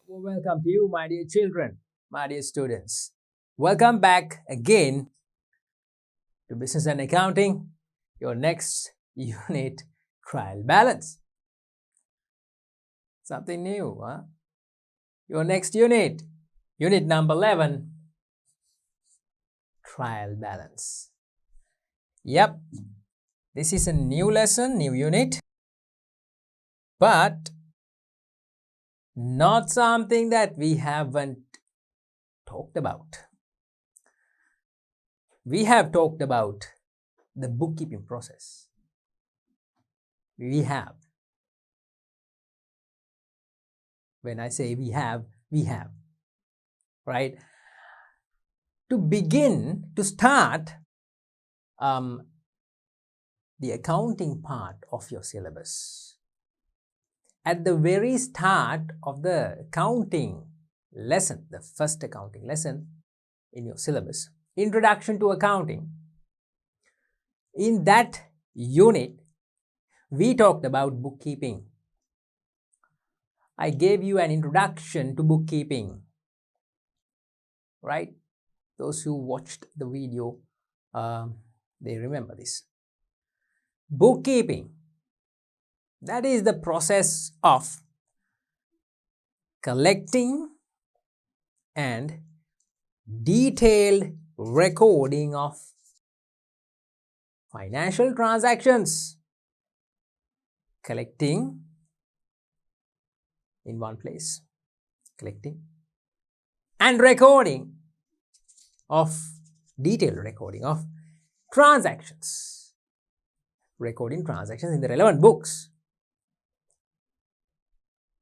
Welcome to you, my dear children, my dear students. Welcome back again to Business and Accounting, your next unit, trial balance. Something new, huh? Your next unit, unit number 11, trial balance. Yep, this is a new lesson, new unit, but not something that we haven't talked about. We have talked about the bookkeeping process. We have. When I say we have, right? To start the accounting part of your syllabus. At the very start of the accounting lesson, the first accounting lesson in your syllabus, Introduction to Accounting, in that unit, we talked about bookkeeping. I gave you an introduction to bookkeeping, right? Those who watched the video, they remember this. Bookkeeping, that is the process of collecting and detailed recording of financial transactions. Collecting in one place, collecting and recording of detailed recording of transactions, recording transactions in the relevant books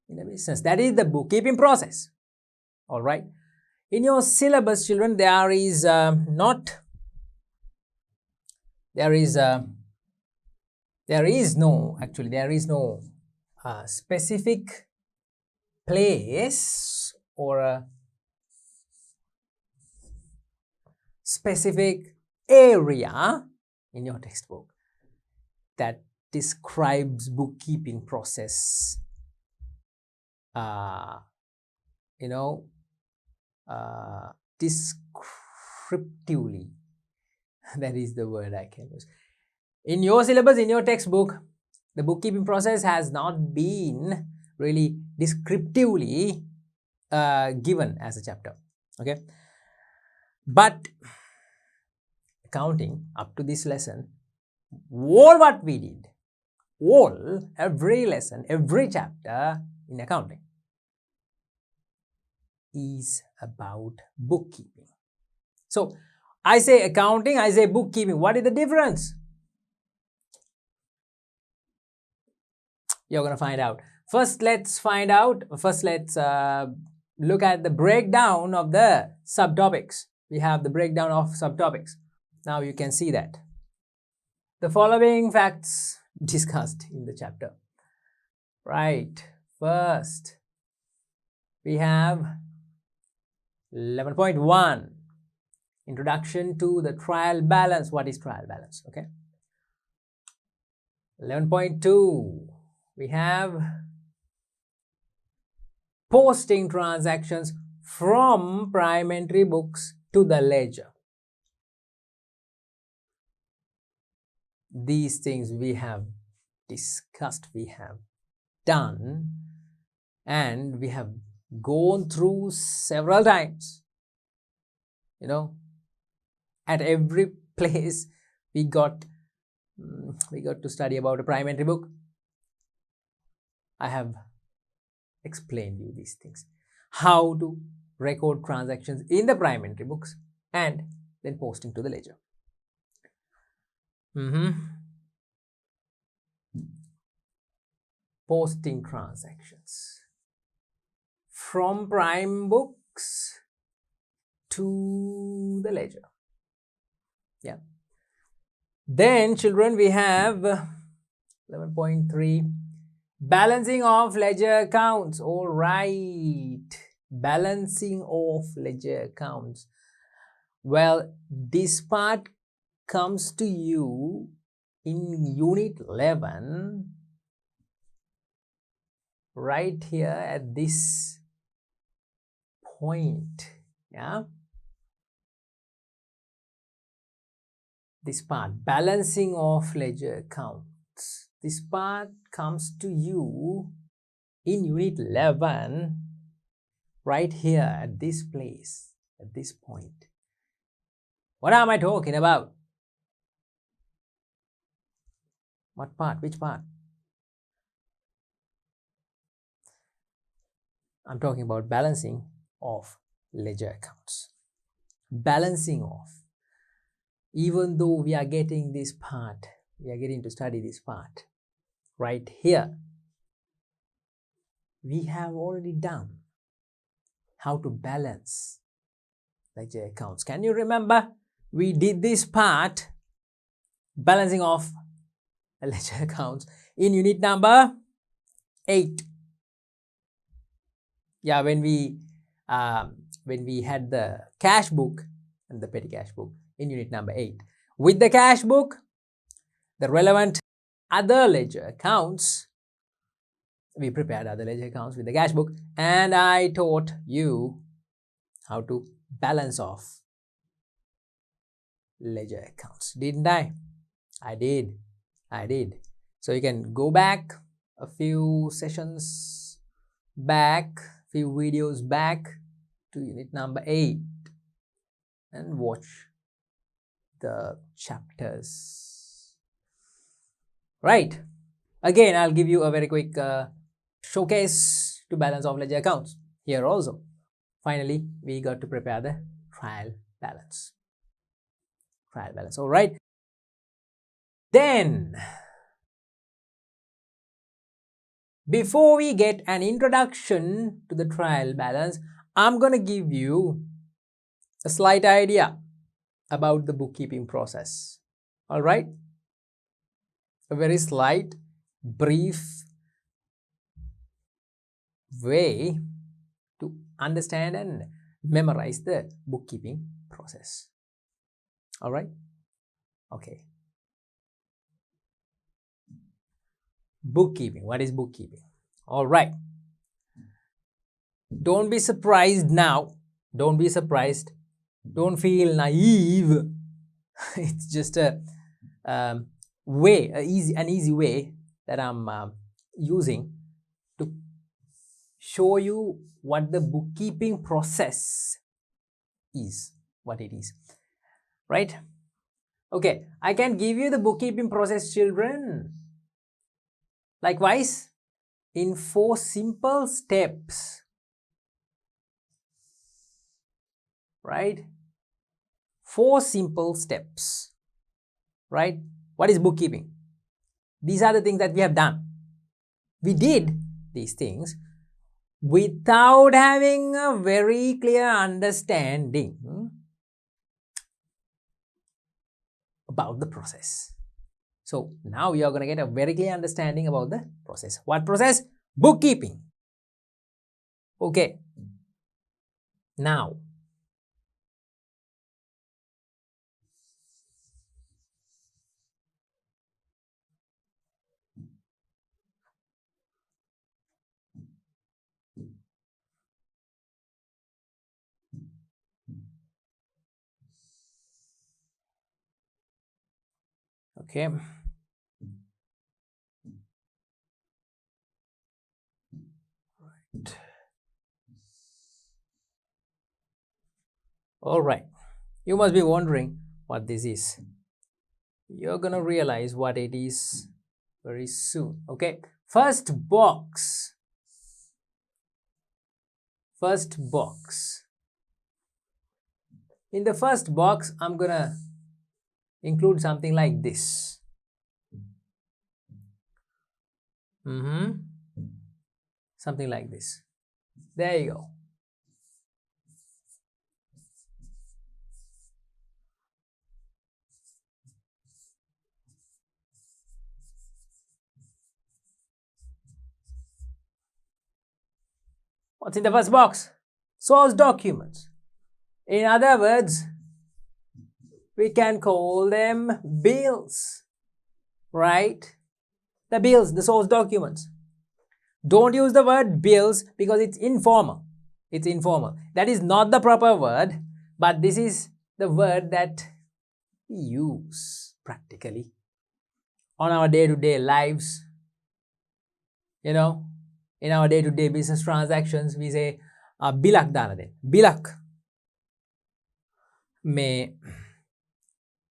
in a business. That is the bookkeeping process. All right. In your syllabus, children, there is no specific place or a specific area in your textbook that describes bookkeeping process descriptively. That is the word I can use. In your syllabus, in your textbook, the bookkeeping process has not been really descriptively given as a chapter. Okay, but accounting up to this lesson, all what we did, every lesson, every chapter in accounting is about bookkeeping. So I say accounting, I say bookkeeping. What is the difference? You're going to find out. First, let's look at the breakdown of the subtopics. We have the breakdown of subtopics. Now you can see that. The following facts discussed in the chapter. Right. First, we have 11.1, Introduction to the trial balance. What is trial balance? Okay. 11.2, we have posting transactions from prime entry books to the ledger. These things we have discussed, we have done, and we have gone through several times. At every place we got to study about a prime entry book. I have explained you these things, how to record transactions in the prime entry books and then posting to the ledger. Posting transactions from prime books to the ledger. Yeah. Then, children, we have 11.3, balancing of ledger accounts. All right, balancing of ledger accounts. Well, this part comes to you in unit 11, right here at this point. Yeah, this part, balancing of ledger accounts. This part comes to you in unit 11, right here at this place, at this point. What am I talking about? What part? Which part? I'm talking about balancing of ledger accounts. Balancing of. Even though we are getting this part, we are getting to study this part right here, we have already done how to balance ledger accounts. Can you remember? We did this part, balancing of ledger accounts, in unit number 8. Yeah, when we had the cash book and the petty cash book in unit number 8. With the cash book, the relevant other ledger accounts, we prepared other ledger accounts with the cash book, and I taught you how to balance off ledger accounts, didn't I? I did. So you can go back a few sessions back, few videos back to unit number 8 and watch the chapters. Right. Again, I'll give you a very quick showcase to balance of ledger accounts here also. Finally, we got to prepare the trial balance. All right. Then, before we get an introduction to the trial balance, I'm going to give you a slight idea about the bookkeeping process. All right. A very slight, brief way to understand and memorize the bookkeeping process. All right. Okay. Bookkeeping. What is bookkeeping? All right. Don't be surprised now. Don't be surprised. Don't feel naive. It's just an easy way that I'm using to show you what the bookkeeping process is, what it is. Right? Okay, I can give you the bookkeeping process, children. Likewise, in 4 simple steps. Right? 4 simple steps. Right? What is bookkeeping? These are the things that we have done. We did these things without having a very clear understanding about the process. So now you are going to get a very clear understanding about the process. What process? Bookkeeping. Okay. Now, okay. All right. You must be wondering what this is. You're going to realize what it is very soon. Okay. First box. In the first box, I'm going to include something like this. Something like this. There you go. What's in the first box? Source documents. In other words, we can call them bills, right? The bills, the source documents. Don't use the word bills because it's informal. It's informal. That is not the proper word, but this is the word that we use practically on our day-to-day lives. You know, in our day-to-day business transactions, we say bilak dana den. Bilak me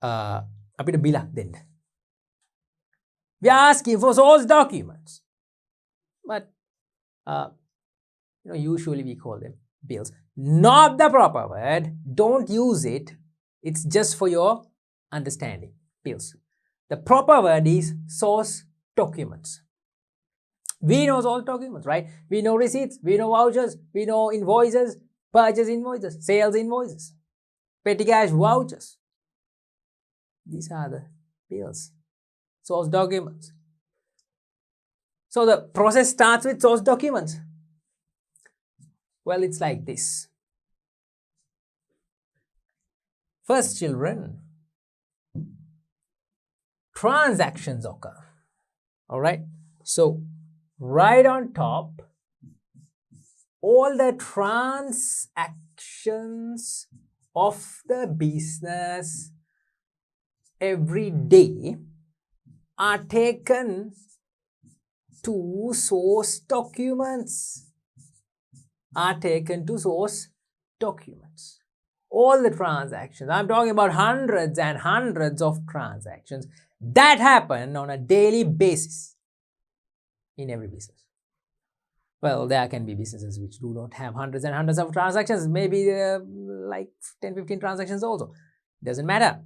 apita bilak den. We are asking for source documents, but usually we call them bills. Not the proper word. Don't use it. It's just for your understanding. Bills. The proper word is source documents. We know source documents, right? We know receipts, we know vouchers, we know invoices, purchase invoices, sales invoices, petty cash vouchers. These are the bills, source documents. So the process starts with source documents. Well, it's like this. First, children, transactions occur. All right. So right on top, all the transactions of the business every day are taken to source documents. All the transactions, I'm talking about hundreds and hundreds of transactions that happen on a daily basis in every business. Well, there can be businesses which do not have hundreds and hundreds of transactions, maybe like 10-15 transactions also. Doesn't matter.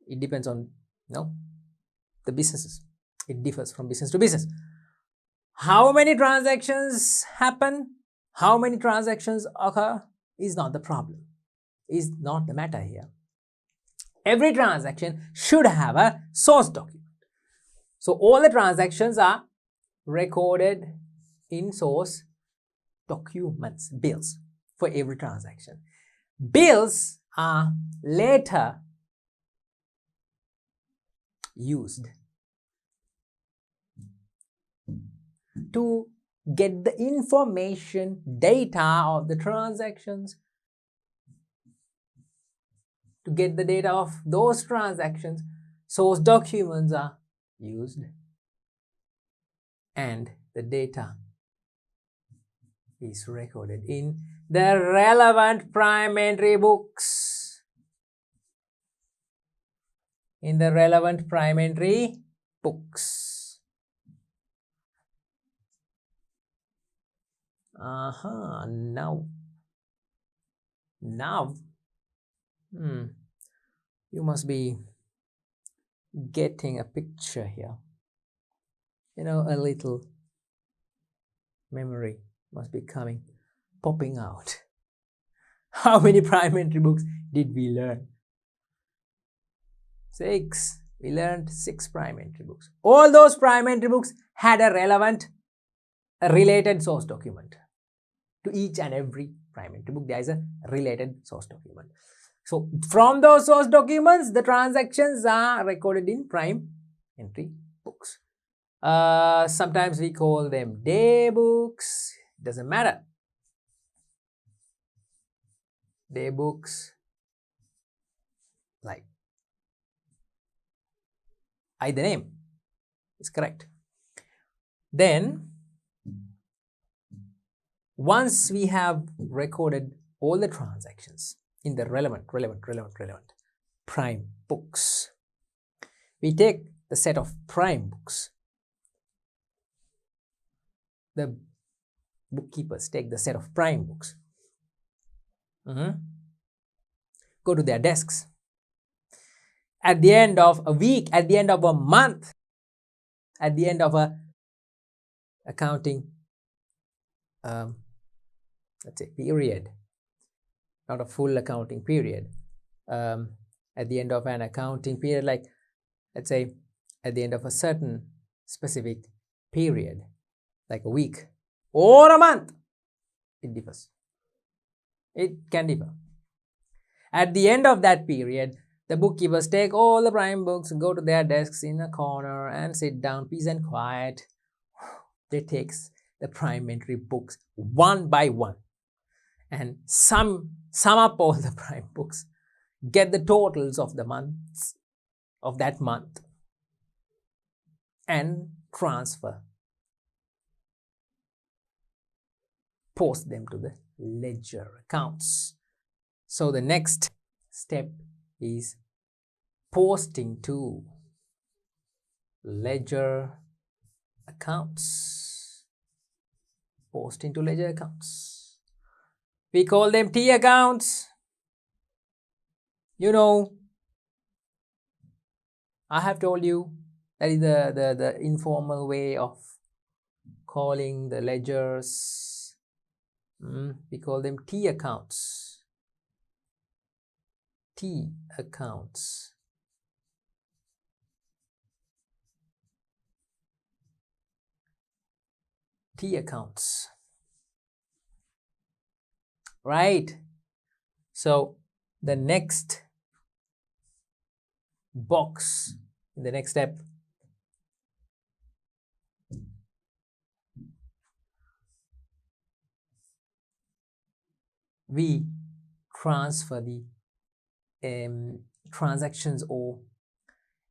It depends on the businesses. It differs from business to business. How many transactions happen, how many transactions occur is not the problem, is not the matter here. Every transaction should have a source document. So all the transactions are recorded in source documents, bills, for every transaction. Bills are later used to get the information, data of the transactions, to get the data of those transactions. Source documents are used and the data is recorded in the relevant prime entry books. In the relevant prime entry books. Now you must be getting a picture here. A little memory must be popping out. How many prime entry books did we learn? 6. We learned 6 prime entry books. All those prime entry books had a related source document. To each and every prime entry book, there is a related source document. So from those source documents, the transactions are recorded in prime entry books. Sometimes we call them day books. Doesn't matter. Day books, like either name is correct. Then once we have recorded all the transactions in the relevant prime books, we take the set of prime books. The bookkeepers take the set of prime books, go to their desks. At the end of a week, at the end of a month, at the end of a accounting let's say period, not a full accounting period, at the end of an accounting period, like let's say at the end of a certain specific period, like a week or a month, it differs. It can differ. At the end of that period, the bookkeepers take all the prime books, go to their desks in a corner and sit down, peace and quiet. They take the prime entry books one by one and sum up all the prime books, get the totals of the months of that month, and post them to the ledger accounts. So the next step is posting to ledger accounts. Posting to ledger accounts. We call them T accounts. You know, I have told you that is the informal way of calling the ledgers. We call them T accounts. T accounts. T accounts. Right? So the next box in the next step, we transfer the transactions or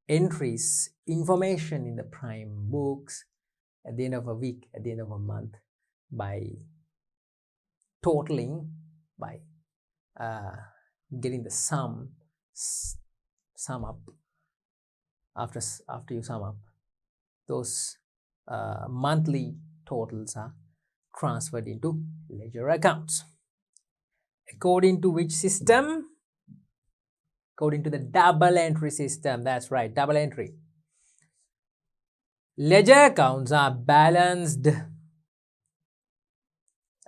entries, information in the prime books at the end of a week, at the end of a month, by totaling, by getting the sum up. After you sum up, those monthly totals are transferred into ledger accounts. According to which system? According to the double entry system. That's right, double entry. Ledger accounts are balanced.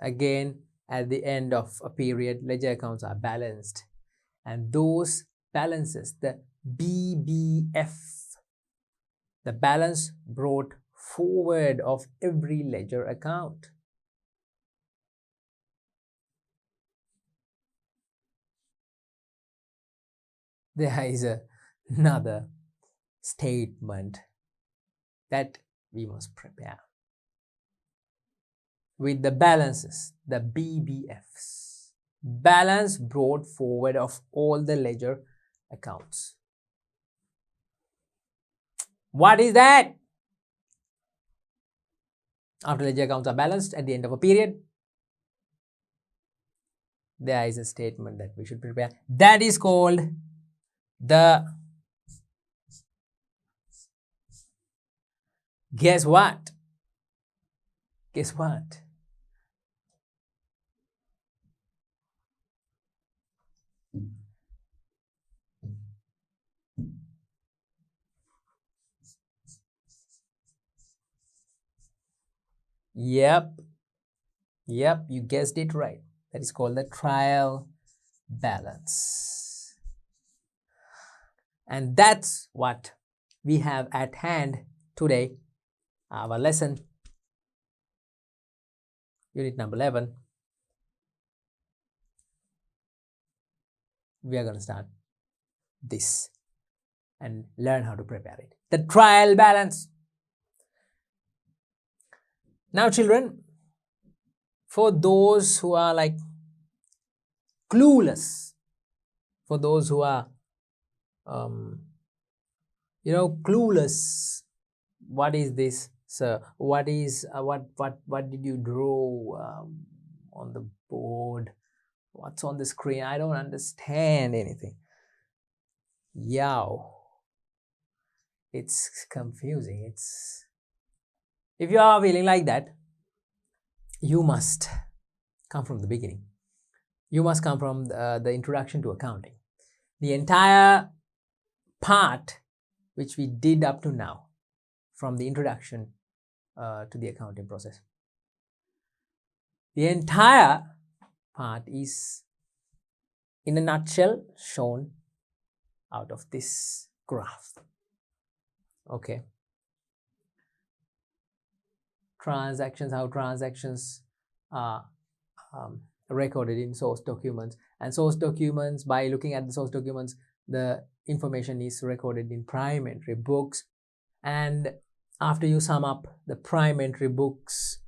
Again, at the end of a period, ledger accounts are balanced, and those balances, the BBF, the balance brought forward of every ledger account. There is another statement that we must prepare with the balances, the BBFs, balance brought forward of all the ledger accounts. What is that? After ledger accounts are balanced at the end of a period, there is a statement that we should prepare. That is called the, guess what? Guess what? Yep, you guessed it right. That is called the trial balance. And that's what we have at hand today. Our lesson, unit number 11. We are going to start this and learn how to prepare it. The trial balance. Now, children, for those who are like clueless, for those who are clueless, what is this, sir? What is what did you draw on the board? What's on the screen? I don't understand anything. Yow, it's confusing. If you are feeling like that, you must come from the beginning. You must come from the introduction to accounting. The entire part which we did up to now, from the introduction to the accounting process. The entire part is, in a nutshell, shown out of this graph. Okay. Transactions, how transactions are recorded in source documents. And source documents, by looking at the source documents, the information is recorded in prime entry books. And after you sum up the prime entry books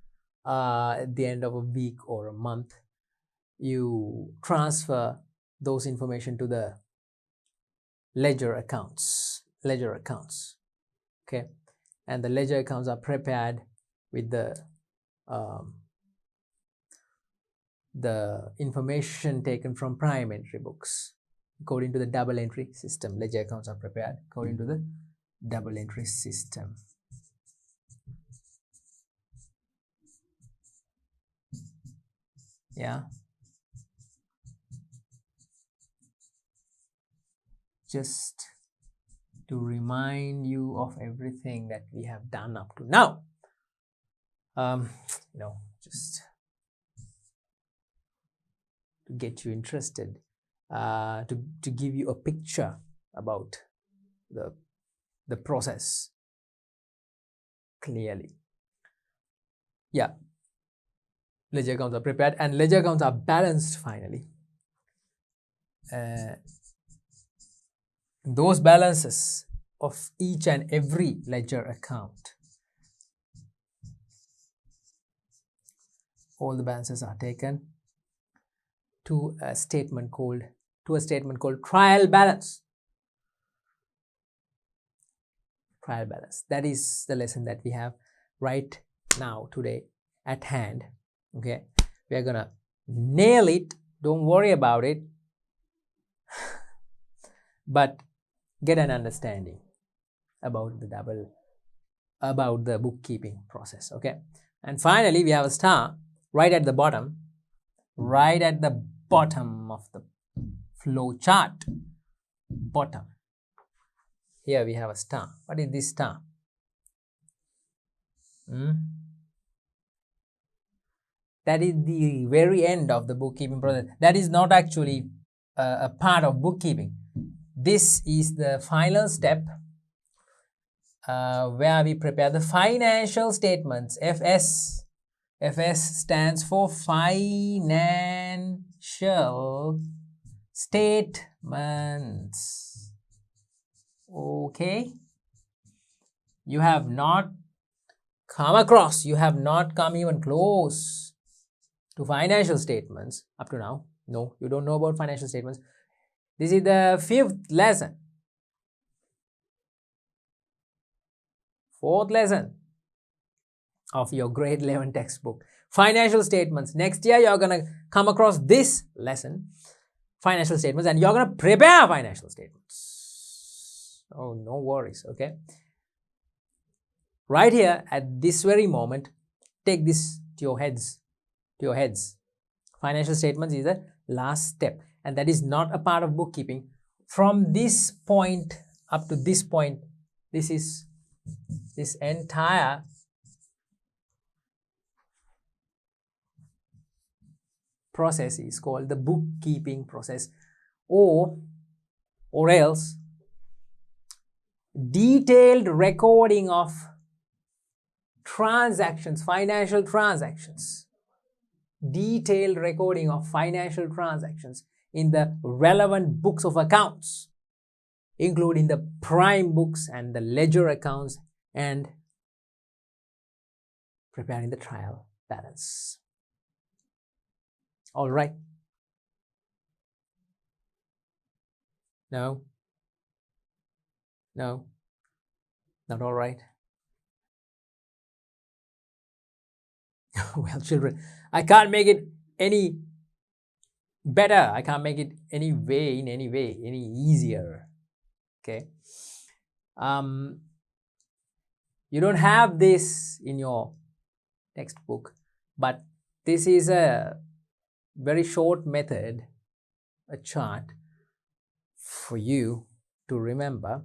at the end of a week or a month, you transfer those information to the ledger accounts, okay, and the ledger accounts are prepared with the information taken from prime entry books according to the double entry system. Ledger accounts are prepared according to the double entry system. Yeah, just to remind you of everything that we have done up to now. Just to get you interested, to give you a picture about the process clearly. Yeah, ledger accounts are prepared and ledger accounts are balanced finally. Those balances of each and every ledger account, all the balances are taken to a statement called trial balance. Trial balance. That is the lesson that we have right now today at hand. Okay, we are gonna nail it. Don't worry about it, but get an understanding about the bookkeeping process. Okay, and finally we have a star right at the bottom of the flow chart. Bottom here we have a star. What is this star? That is the very end of the bookkeeping process. That is not actually a part of bookkeeping. This is the final step where we prepare the financial statements. FS stands for financial statements. Okay, you have not come even close to financial statements up to now. No, you don't know about financial statements. This is the 5th lesson. 4th lesson of your grade 11 textbook. Financial statements. Next year you're going to come across this lesson, financial statements, and you're going to prepare financial statements. Oh, no worries, okay? Right here at this very moment, take this to your heads. Financial statements is the last step, and that is not a part of bookkeeping. From this point up to this point, this entire process is called the bookkeeping process, or else detailed recording of transactions, financial transactions. Detailed recording of financial transactions in the relevant books of accounts, including the prime books and the ledger accounts, and preparing the trial balance. All right? No, not all right. Well, children, I can't make it any better. I can't make it any easier. Okay. You don't have this in your textbook, but this is a very short method, a chart for you to remember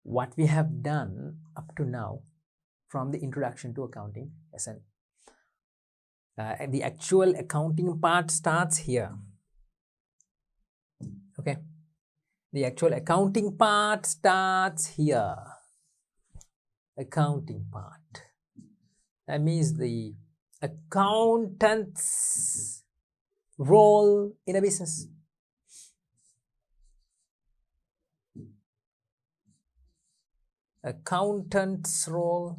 what we have done up to now from the introduction to accounting lesson. The actual accounting part starts here. Okay, the actual accounting part starts here. Accounting part, that means the accountant's role in a business. Accountant's role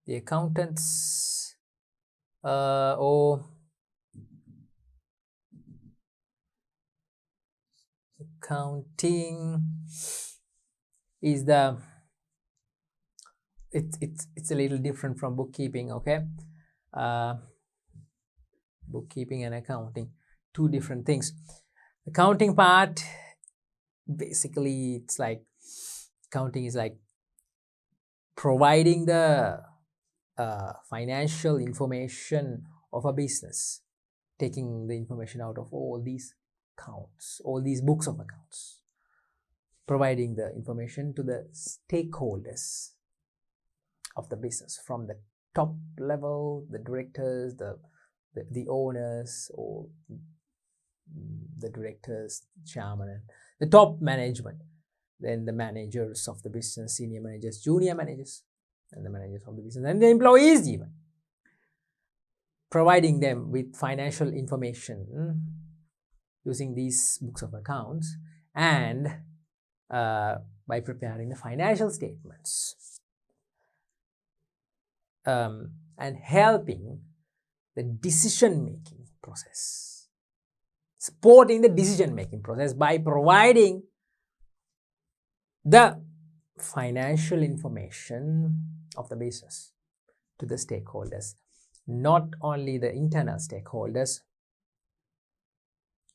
the accountants or accounting is the it's a little different from bookkeeping. Okay, bookkeeping and accounting, two different things. Accounting part, basically it's like accounting is like providing the financial information of a business, taking the information out of all these accounts, all these books of accounts, providing the information to the stakeholders of the business, from the top level, the directors, the owners, or the directors, chairman, and the top management, then the managers of the business, senior managers, junior managers, and the managers of the business, and the employees even, providing them with financial information using these books of accounts, and by preparing the financial statements, and helping the decision-making process, supporting the decision-making process by providing the financial information of the business to the stakeholders, not only the internal stakeholders,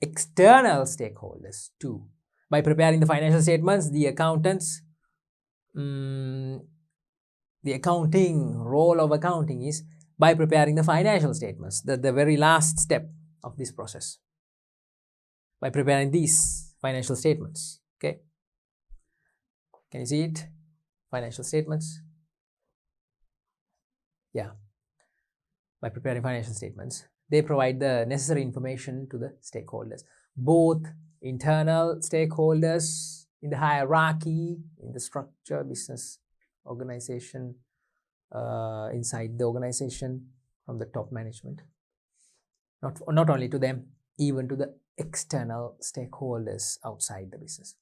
external stakeholders too. By preparing the financial statements, the accountants, the accounting role of accounting is by preparing the financial statements, the very last step of this process, by preparing these financial statements. Okay, can you see it? Financial statements. Yeah, by preparing financial statements, they provide the necessary information to the stakeholders, both internal stakeholders in the hierarchy, in the structure, business organization, inside the organization, from the top management, not only to them, even to the external stakeholders outside the business,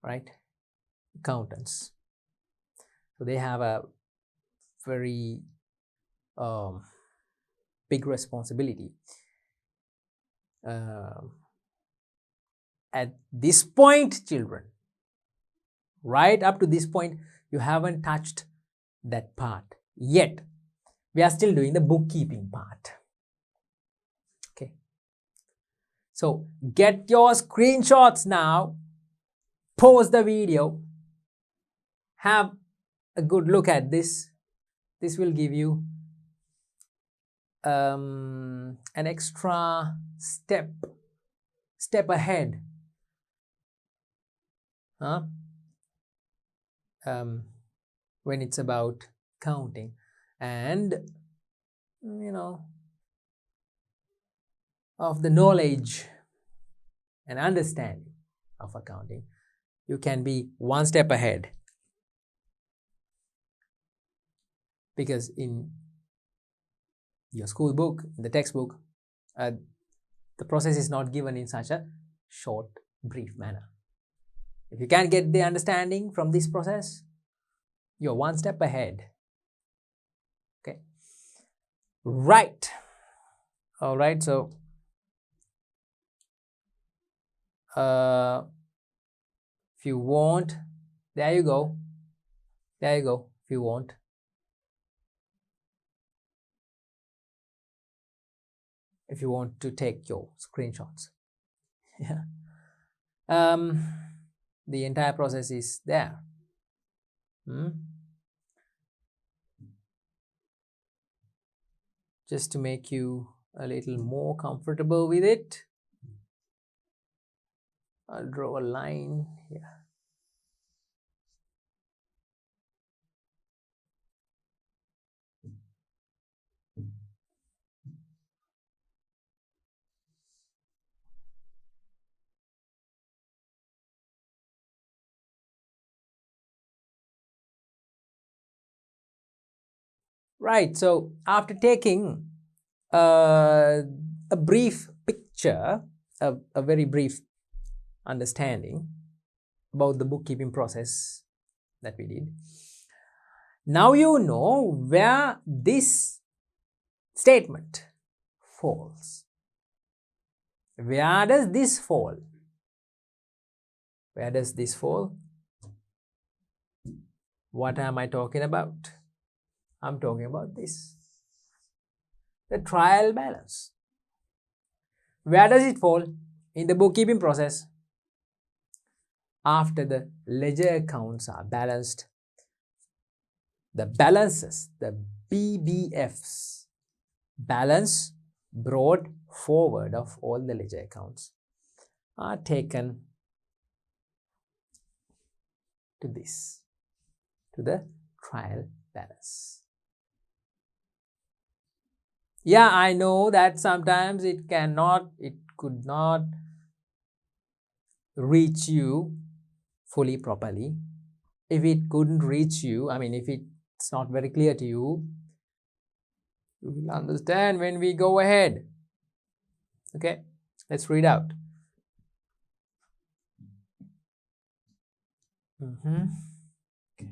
right? Accountants, so they have a very big responsibility. At this point, children, right up to this point, you haven't touched that part yet. We are still doing the bookkeeping part. Okay, so get your screenshots now, pause the video, have a good look at this. This will give you an extra step ahead, when it's about counting, and of the knowledge and understanding of accounting. You can be one step ahead, because in your school book, the textbook, the process is not given in such a short, brief manner. If you can get the understanding from this process, you're one step ahead. Okay, right. All right, so if you want, there you go, if you want. If you want to take your screenshots. Yeah. The entire process is there. Just to make you a little more comfortable with it, I'll draw a line here. Right, so after taking a brief picture, a very brief understanding about the bookkeeping process that we did, Now you know where this statement falls. Where does this fall? Where does this fall? What am I talking about? I'm talking about this. The trial balance. Where does it fall? In the bookkeeping process. After the ledger accounts are balanced, the balances, the BBFs, balance brought forward of all the ledger accounts, are taken to this, to the trial balance. Yeah, I know that sometimes it could not reach you fully properly. If it couldn't reach you, I mean, if it's not very clear to you, you will understand when we go ahead. Okay, let's read out. Okay.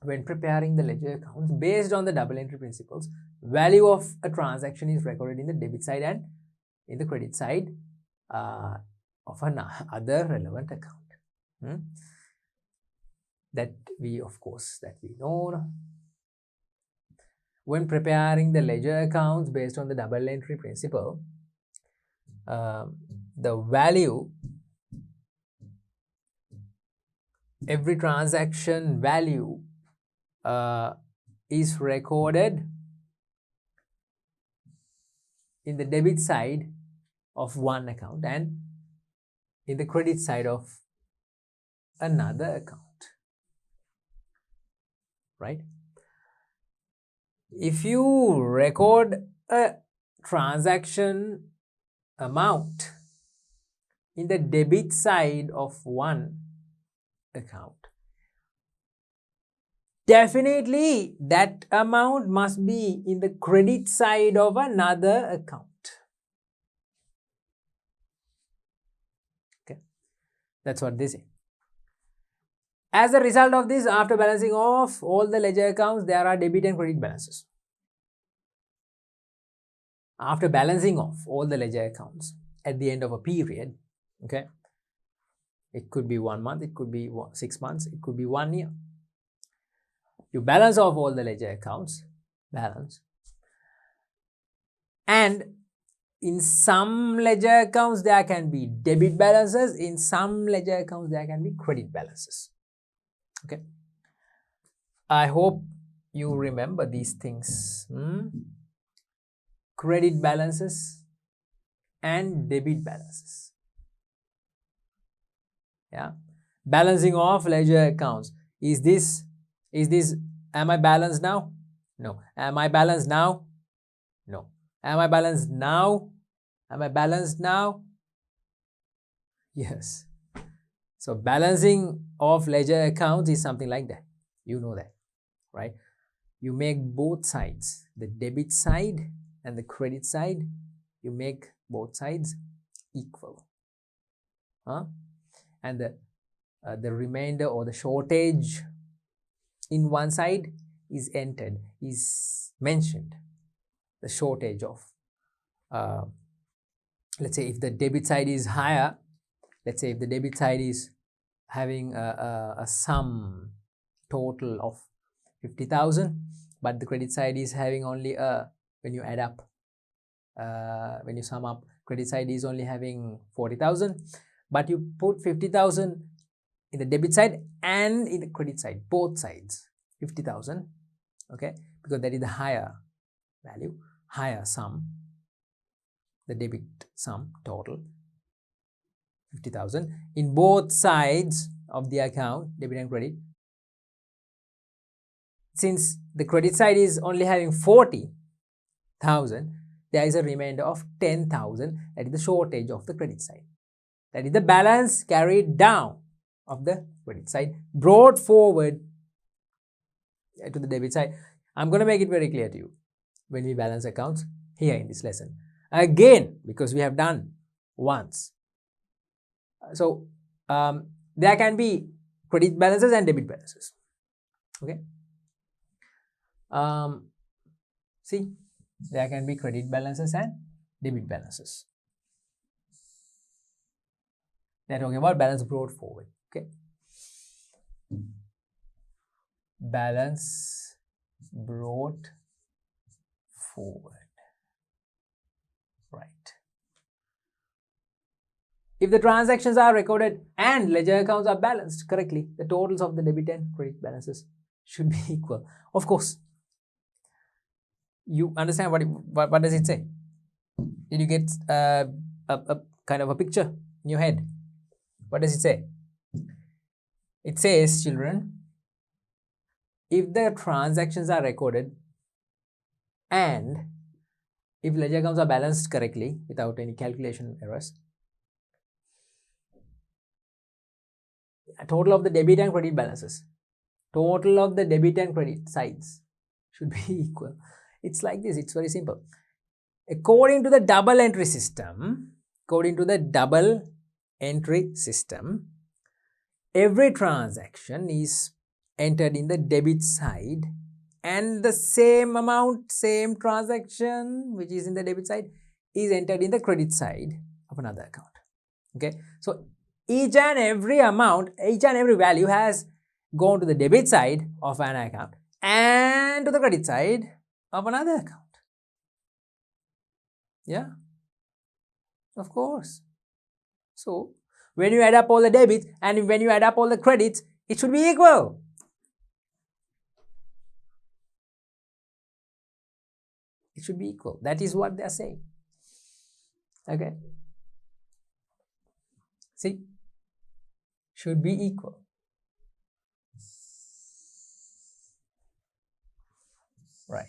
When preparing the ledger accounts based on the double entry principles, value of a transaction is recorded in the debit side and in the credit side of another relevant account. That we know. When preparing the ledger accounts based on the double entry principle, the value, every transaction value is recorded in the debit side of one account and in the credit side of another account, right? If you record a transaction amount in the debit side of one account, definitely that amount must be in the credit side of another account. Okay, that's what they say. As a result of this, after balancing off all the ledger accounts, there are debit and credit balances. After balancing off all the ledger accounts at the end of a period, okay, it could be 1 month, it could be 6 months, it could be 1 year. You balance off all the ledger accounts, and in some ledger accounts there can be debit balances, in some ledger accounts there can be credit balances. Okay, I hope you remember these things. Credit balances and debit balances. Yeah, balancing off ledger accounts. Is this am I balanced now? No. Am I balanced now? No. Am I balanced now? Am I balanced now? Yes. So balancing of ledger accounts is something like that. You know that, right? You make both sides, the debit side and the credit side, you make both sides equal. And the remainder or the shortage in one side is entered, is mentioned. The shortage of, let's say if the debit side is higher, let's say if the debit side is having a sum total of 50,000, but the credit side is having only when you add up, when you sum up, credit side is only having 40,000, but you put 50,000 in the debit side and in the credit side, both sides 50,000, okay, because that is the higher value, higher sum, the debit sum total 50,000 in both sides of the account, debit and credit. Since the credit side is only having 40,000, there is a remainder of 10,000, that is the shortage of the credit side. That is the balance carried down of the credit side, brought forward to the debit side. I'm going to make it very clear to you when we balance accounts here in this lesson. Again, because we have done once. So, there can be credit balances and debit balances. Okay. See, there can be credit balances and debit balances. They're talking about balance brought forward. Okay, balance brought forward. Right. If the transactions are recorded and ledger accounts are balanced correctly, the totals of the debit and credit balances should be equal. Of course, you understand what does it say? Did you get a kind of a picture in your head? What does it say? It says, children, if the transactions are recorded and if ledger accounts are balanced correctly without any calculation errors, total of the debit and credit balances, total of the debit and credit sides should be equal. It's like this. It's very simple. According to the double entry system, every transaction is entered in the debit side and the same amount, same transaction which is in the debit side is entered in the credit side of another account. Okay, so each and every amount, each and every value has gone to the debit side of an account and to the credit side of another account. Yeah, of course. So when you add up all the debits and when you add up all the credits, it should be equal. It should be equal. That is what they are saying. Okay. See, should be equal. Right.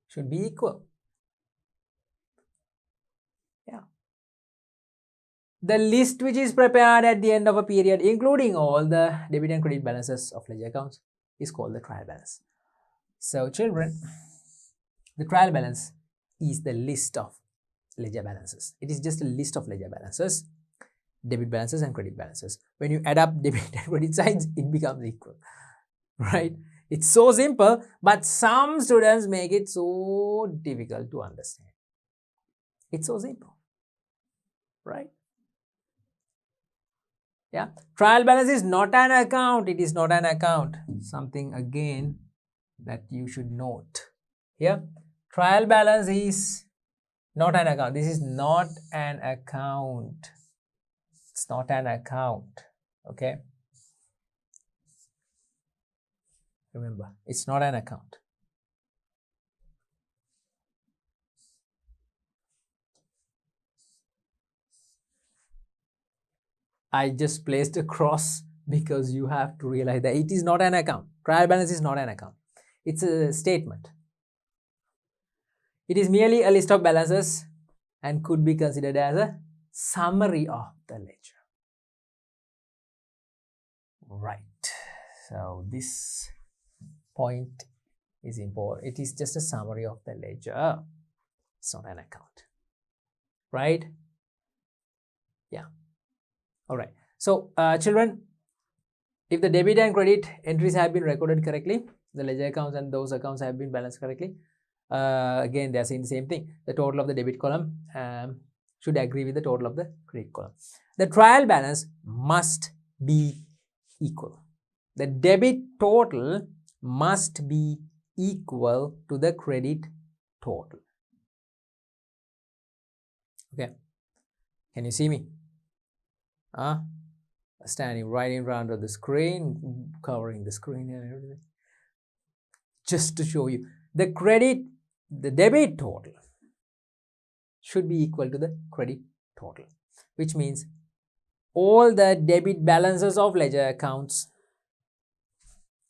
Should be equal. Yeah. The list which is prepared at the end of a period, including all the debit and credit balances of ledger accounts, is called the trial balance. So, children, the trial balance is the list of ledger balances. It is just a list of ledger balances, debit balances and credit balances. When you add up debit and credit sides, it becomes equal, right? It's so simple, but some students make it so difficult to understand. It's so simple, right? Yeah, trial balance is not an account. It is not an account. Something again that you should note here. Trial balance is not an account. This is not an account. It's not an account. Okay. Remember, it's not an account. I just placed a cross because you have to realize that it is not an account. Trial balance is not an account. It's a statement. It is merely a list of balances and could be considered as a summary of the ledger. Right. So this point is important. It is just a summary of the ledger. It's not an account. Right? Yeah. All right. So children, if the debit and credit entries have been recorded correctly, the ledger accounts and those accounts have been balanced correctly, again they are saying the same thing. The total of the debit column should agree with the total of the credit column. The trial balance must be equal. The debit total must be equal to the credit total. Okay, can you see me? Standing right in front of the screen, covering the screen and everything, just to show you the debit total should be equal to the credit total, which means all the debit balances of ledger accounts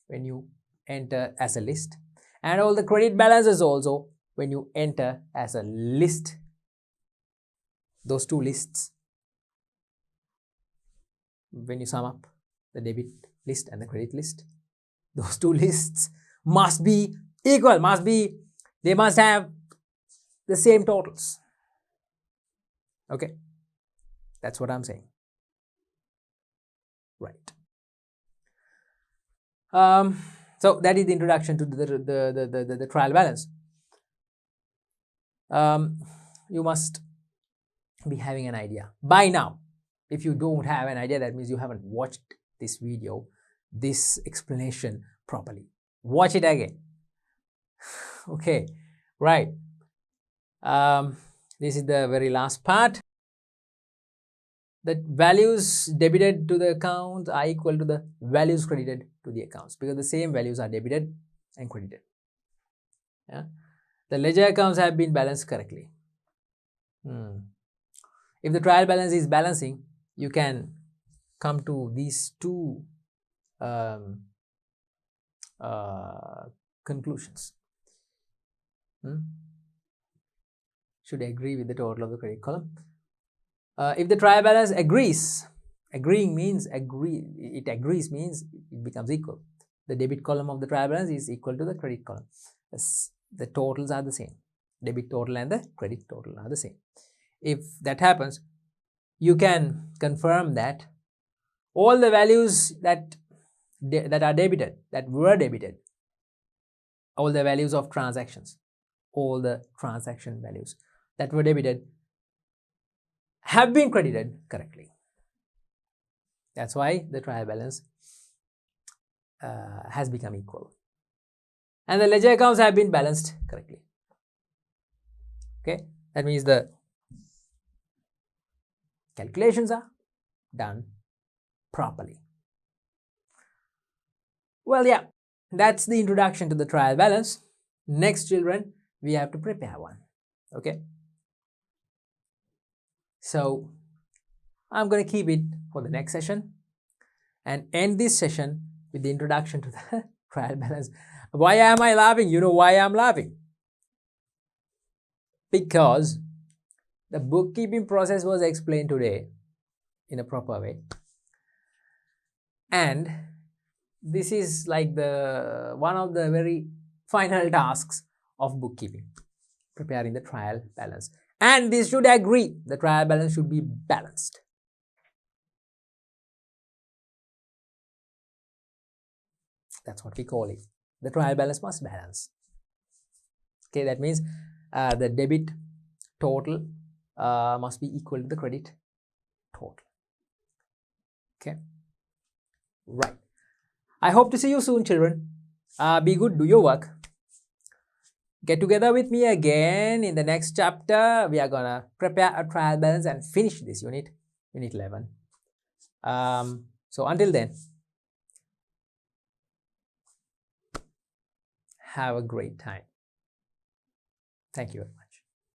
when you enter as a list, and all the credit balances also when you enter as a list. Those two lists, when you sum up the debit list and the credit list, those two lists must be equal, they must have the same totals. Okay, that's what I'm saying. Right. So that is the introduction to the trial balance. You must be having an idea by now. If you don't have an idea, that means you haven't watched this video, this explanation properly. Watch it again. Okay, right. This is the very last part. The values debited to the account are equal to the values credited to the accounts, because the same values are debited and credited. Yeah? The ledger accounts have been balanced correctly. If the trial balance is balancing, you can come to these two conclusions. Should agree with the total of the credit column. If the trial balance agrees, agreeing means it agrees means it becomes equal. The debit column of the trial balance is equal to the credit column. The totals are the same. Debit total and the credit total are the same. If that happens, you can confirm that all the values that are debited, that were debited, all the values of transactions, all the transaction values that were debited have been credited correctly. That's why the trial balance has become equal. And the ledger accounts have been balanced correctly. Okay, that means the calculations are done properly. Well, yeah, that's the introduction to the trial balance. Next, children, we have to prepare one. Okay, so I'm going to keep it for the next session and end this session with the introduction to the trial balance. Why am I laughing? You know why I'm laughing? Because the bookkeeping process was explained today in a proper way, and this is like the one of the very final tasks of bookkeeping, preparing the trial balance. And this should agree, the trial balance should be balanced. That's what we call it. The trial balance must balance. Okay, that means the debit total must be equal to the credit total. Okay, right. I hope to see you soon, children. Be good, do your work. Get together with me again in the next chapter. We are gonna prepare a trial balance and finish this unit 11. So until then, have a great time. Thank you very much.